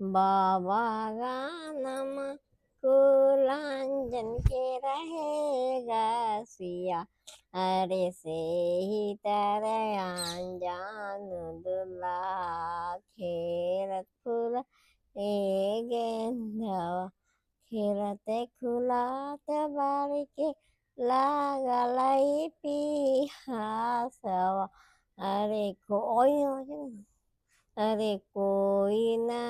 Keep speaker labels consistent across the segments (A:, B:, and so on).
A: बाबा गानम कुलांजन के रहेगा सिया। अरे से ही तरह अनजान दुल्हा खेरत फूल ए गेंदवा। खेलते खुलाते बारी के लागलाई पिहासवा। अरे कोई अरे कोई ना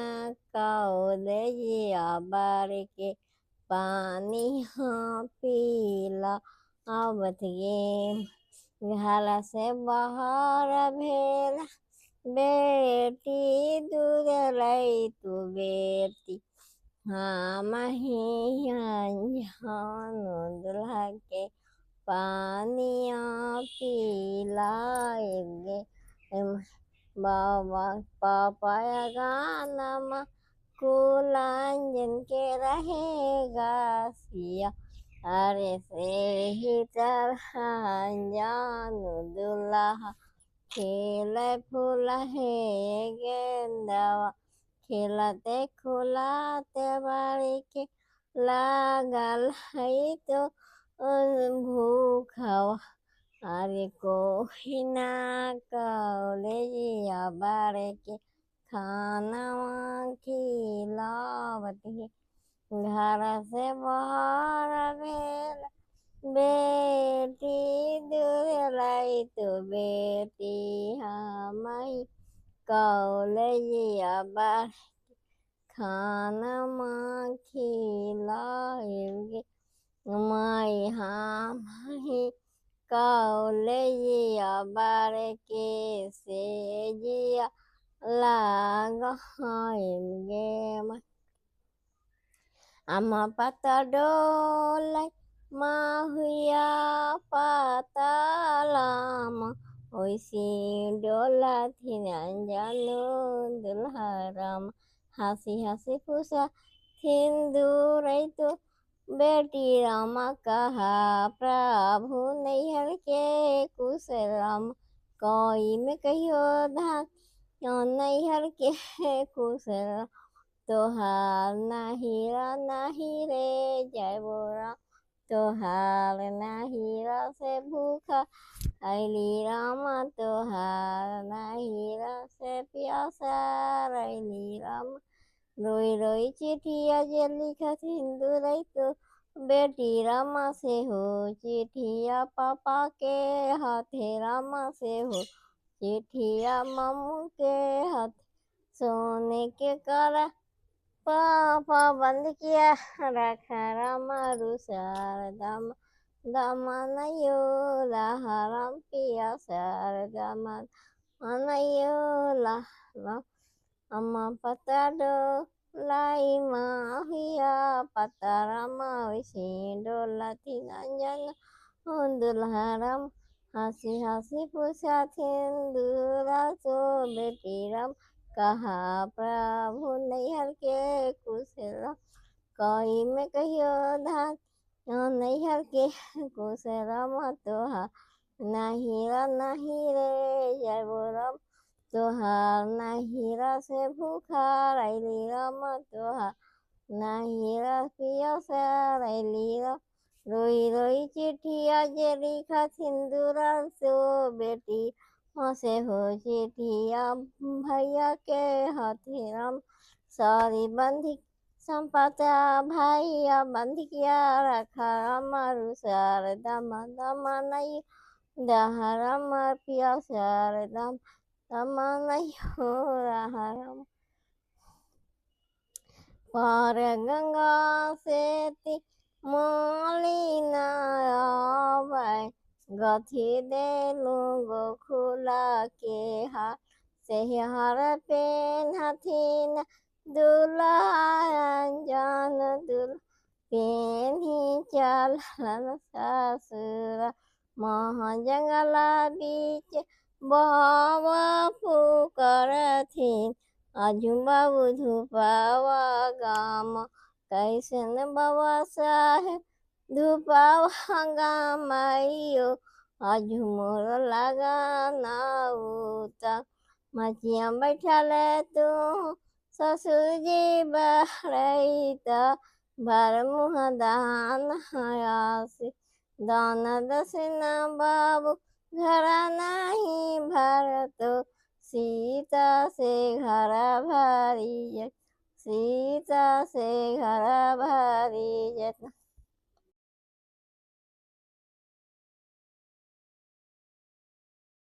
A: कौलजिया बार के पानी हाँ पीला। आवत ये घर से बाहर भेला बेटी दूध रही तू बेटी। हाँ मही अनजान दुल्हा के पानिया पिलाएंगे। बाबा पापाया गाना कुलांजन के रहेगा सिया। अरे से ही तरह जानू दुल्हा खेल फूल है गेंदवा। खेलते खुलाते बारी के लागल है तो भूखवा। अरे कोई ना कौलजिया बारे के खाना खिलावत है। घर से बाहर भेल बेटी दूध लाई तो बेटी हमारी कौलजिया बारे खाना खिलाएंगे। माई हम कौलजिया बारे के सेजिया लगाएंगे। अम्मा पता डोले माहुया पतालाम। ओइसी डोला थी जानू दुल्हराम। हंसी हंसी पूछा सिंदूर तो बेटी रामा कहा प्रभु नैहर के कुशलम। कोई में कहियो धान नैहर के कुशल। तोहार नाहिरा नाही रे जय बोरा। तोहार नाहिरा से भूखा अली रामा। तोहार नाहिरा से प्यासा अली रामा। रोई रोई चिठिया जे लिखा सिंदूर तो बेटी रामा से हो चिठिया पापा के हाथे रामा से हो चिठिया मम्मू के हाथ। सोने के करा पापा बंद किया रखा रामा रुसार दाम दामा नयो हराम पिया सार दामा नयो ला। अम्मा पता डो लाई माहिया पता रामा विशी डोला थी अंजन दुल्हराम। हंसी हंसी पूछा सिंदूरा तो बेटी राम कहा प्रभु नैहर के कुशल। कोई में कहियो धान नैहर के कुशलम। तोहार नाहिरा नाही रे जय बोरम। तोहार नाहिरा से भूखा रैली राम। तोहार नाहिरा पियासा रैली राम। रोई रोई चिठिया जे लिखा सिंदूरा सो बेटी से हो चिठिया भैया के हाथी राम। सारी बंधी संपता भैया बंध किया रखा राम सार दामा दामा नहीं दहा राम पिया सार दाम दामा नहीं हो रहा राम। पार गंगा से ती मालिना आवे गथी दे लूंगो खुला के हाथ से हार पेन हथीन दूल्हा जान दुल पेन ही चल ससुर महा जंगला बीच बाबा पुकर थी। आजू बाबू धुपावा गाम कैसन बाबा साहेब धुपावा गाम आइयो। आजू मोर लगा नाउता मचिया बैठल तू ससुर जी बरईत भर मुँह दान हयासी दान दक्षिणा बाबू घरा नहीं भरतो सीता से घर भरी जत सीता से घर भरी जत।